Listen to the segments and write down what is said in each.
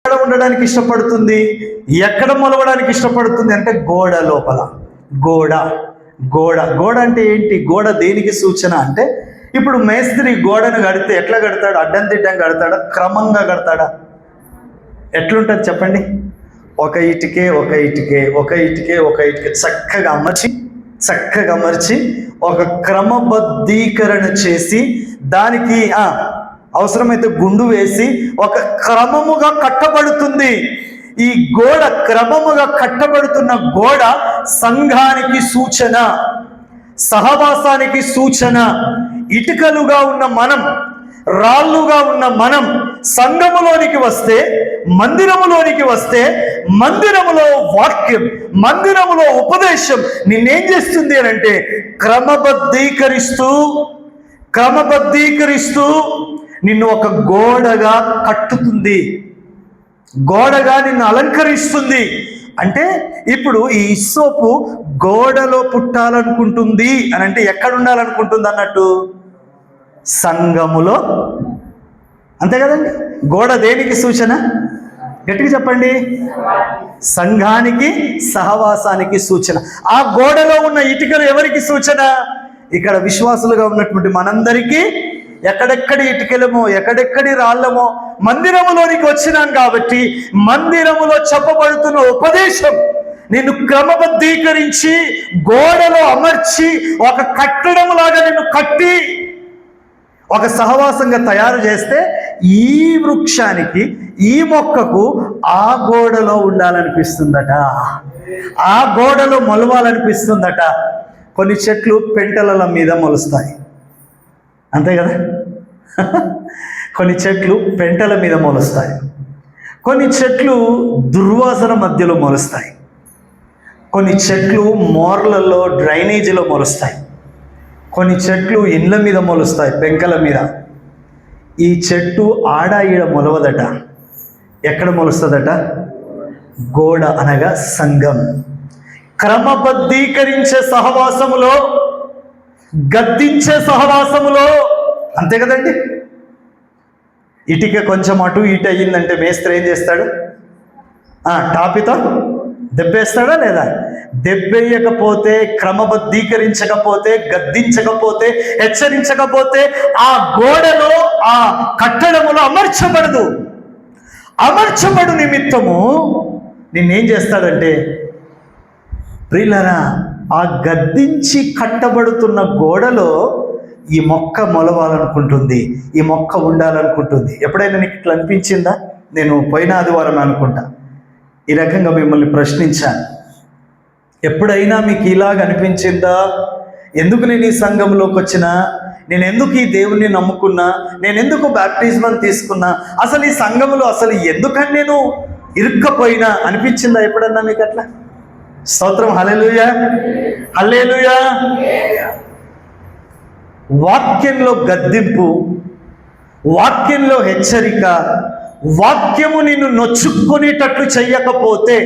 ఎక్కడ ఉండడానికి ఇష్టపడుతుంది, ఎక్కడ మొలవడానికి ఇష్టపడుతుంది అంటే గోడ లోపల. గోడ గోడ గోడ అంటే ఏంటి? గోడ దేనికి సూచన అంటే, ఇప్పుడు మేస్త్రి గోడను కడితే ఎట్లా కడతాడు? అడ్డం తిడ్డం కడతాడా? క్రమంగా కడతాడా? ఎట్లుంటుంది చెప్పండి? ఒక ఇటుకే ఒక ఇటుకే ఒక ఇటుకే ఒక ఇటుకే చక్కగా అమర్చి ఒక క్రమబద్ధీకరణ చేసి దానికి అవసరమైతే గుండు వేసి ఒక క్రమముగా కట్టబడుతుంది. ఈ గోడ, క్రమముగా కట్టబడుతున్న గోడ సంఘానికి సూచన, సహవాసానికి సూచన. ఇటుకలుగా ఉన్న మనం, రాళ్ళుగా ఉన్న మనం సంఘములోనికి వస్తే, మందిరములోనికి వస్తే, మందిరములో వాక్యం, మందిరములో ఉపదేశం నిన్నేం చేస్తుంది అని అంటే క్రమబద్ధీకరిస్తూ నిన్ను ఒక గోడగా కట్టుతుంది, గోడగా నిన్ను అలంకరిస్తుంది. అంటే ఇప్పుడు ఈ ఇస్సోపు గోడలో పుట్టాలనుకుంటుంది అని అంటే ఎక్కడ ఉండాలనుకుంటుంది అన్నట్టు? సంఘములో. అంతే కదండి? గోడ దేనికి సూచన? గట్టిగా చెప్పండి. సంఘానికి, సహవాసానికి సూచన. ఆ గోడలో ఉన్న ఇటుకలు ఎవరికి సూచన? ఇక్కడ విశ్వాసులుగా ఉన్నటువంటి మనందరికీ ఎక్కడెక్కడి ఇటుకలమో ఎక్కడెక్కడి రాళ్ళమో మందిరములోనికి వచ్చినాం కాబట్టి మందిరములో చెప్పబడుతున్న ఉపదేశం నిన్ను క్రమబద్ధీకరించి గోడలో అమర్చి ఒక కట్టడంలాగా నిన్ను కట్టి ఒక సహవాసంగా తయారు చేస్తే ఈ వృక్షానికి, ఈ మొక్కకు ఆ గోడలో ఉండాలనిపిస్తుందట, ఆ గోడలో మొలవాలనిపిస్తుందట. కొన్ని చెట్లు పెంటల మీద మొలుస్తాయి, అంతే కదా? కొన్ని చెట్లు పెంటల మీద మొలుస్తాయి, కొన్ని చెట్లు దుర్వాసన మధ్యలో మొలుస్తాయి, కొన్ని చెట్లు మోర్లలో డ్రైనేజీలో మొలుస్తాయి, కొన్ని చెట్లు ఇండ్ల మీద మొలుస్తాయి, పెంకల మీద. ఈ చెట్టు ఆడ ఈడ మొలవదట. ఎక్కడ మొలుస్తుందట? గోడ అనగా సంఘం. క్రమబద్ధీకరించే సహవాసములో, గద్దించే సహవాసములో. అంతే కదండి? ఇటుక కొంచెం అటు ఇటు అయ్యిందంటే మేస్త్రి ఏం చేస్తాడు? టాపితో దెబ్బేస్తాడా లేదా? దెబ్బేయకపోతే, క్రమబద్ధీకరించకపోతే, గద్దించకపోతే, హెచ్చరించకపోతే ఆ గోడలో, ఆ కట్టడములో అమర్చబడు నిమిత్తము నిన్నేం చేస్తాడంటే, ప్రియులారా, ఆ గద్దించి కట్టబడుతున్న గోడలో ఈ మొక్క మొలవాలనుకుంటుంది, ఈ మొక్క ఉండాలనుకుంటుంది. ఎప్పుడైనా నీకు ఇట్లా అనిపించిందా? నేను పోయిన ఆదివారం అనుకుంటా ఈ రకంగా మిమ్మల్ని ప్రశ్నించాను. ఎప్పుడైనా మీకు ఇలాగ అనిపించిందా? ఎందుకు నేను ఈ సంఘంలోకి వచ్చినా? నేను ఎందుకు ఈ దేవుణ్ణి నమ్ముకున్నా? నేను ఎందుకు బాప్టిజం తీసుకున్నా? అసలు ఈ సంఘంలో అసలు ఎందుకని నేను ఇరుక్కపోయినా అనిపించిందా ఎప్పుడన్నా మీకు అట్లా? స్తోత్రం. హల్లెలూయా, హల్లెలూయా. వాక్యంలో గద్దింపు, వాక్యంలో హెచ్చరిక, వాక్యము నిన్ను నొచ్చుకునేటట్లు చెయ్యకపోతే,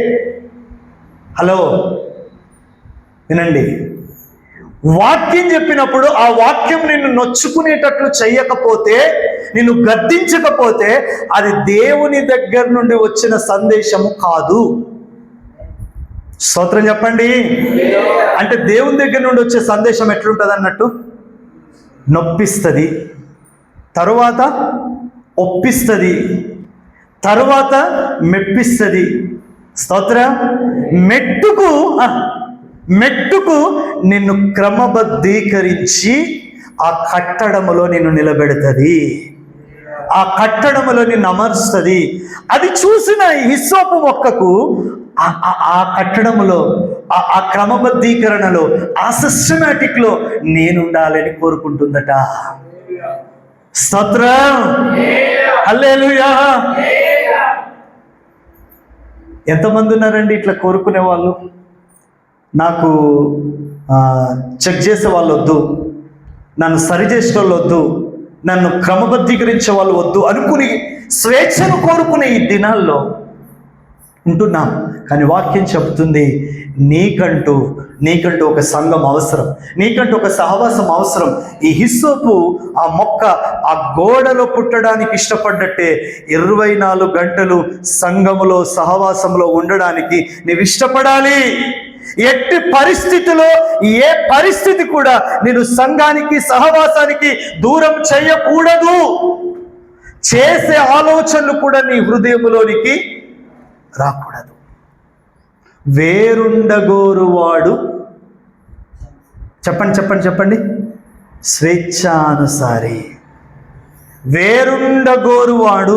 హలో వినండి, వాక్యం చెప్పినప్పుడు ఆ వాక్యం నిన్ను నొచ్చుకునేటట్లు చెయ్యకపోతే, నిన్ను గద్దించకపోతే అది దేవుని దగ్గర నుండి వచ్చిన సందేశము కాదు. స్తోత్రం చెప్పండి. అంటే దేవుని దగ్గర నుండి వచ్చే సందేశం ఎట్లుంటుంది అన్నట్టు? నొప్పిస్తుంది, తరువాత ఒప్పిస్తుంది, తరువాత మెప్పిస్తుంది. స్తోత్రం. మెట్టుకు నిన్ను క్రమబద్ధీకరించి ఆ కట్టడములో నిన్ను నిలబెడుతుంది, ఆ కట్టడములో నిన్ను అమర్స్తుంది. అది చూసిన హిస్సోపు మొక్కకు ఆ కట్టడములో, ఆ క్రమబద్ధీకరణలో, ఆ సిస్టమాటిక్లో నేను ఉండాలని కోరుకుంటుందట. స్తోత్రం. హల్లెలూయా. ఎంతమంది ఉన్నారండి ఇట్లా కోరుకునే వాళ్ళు? నాకు చెక్ చేసే వాళ్ళు వద్దు, నన్ను సరి చేసే వాళ్ళు వద్దు, నన్ను క్రమబద్ధీకరించే వాళ్ళు వద్దు అనుకుని స్వేచ్ఛను కోరుకునే ఈ దినాల్లో ఉంటున్నాం. కానీ వాక్యం చెబుతుంది నీకంటూ ఒక సంఘం అవసరం, నీకంటూ ఒక సహవాసం అవసరం. ఈ హిస్సోపు ఆ మొక్క ఆ గోడలో పుట్టడానికి ఇష్టపడ్డట్టే 24 గంటలు సంఘములో సహవాసంలో ఉండడానికి నీవు ఇష్టపడాలి. ఎట్టి పరిస్థితిలో ఏ పరిస్థితి కూడా నేను సంఘానికి సహవాసానికి దూరం చేయకూడదు. చేసే ఆలోచనలు కూడా నీ హృదయంలోనికి రాకూడదు. వేరుండగోరువాడు చెప్పండి స్వేచ్ఛానుసారి. వేరుండగోరువాడు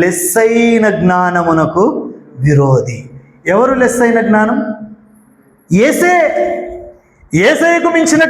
లెస్సైన జ్ఞానమునకు విరోధి. ఎవరు లెస్సైన జ్ఞానం? యేసేకు మించిన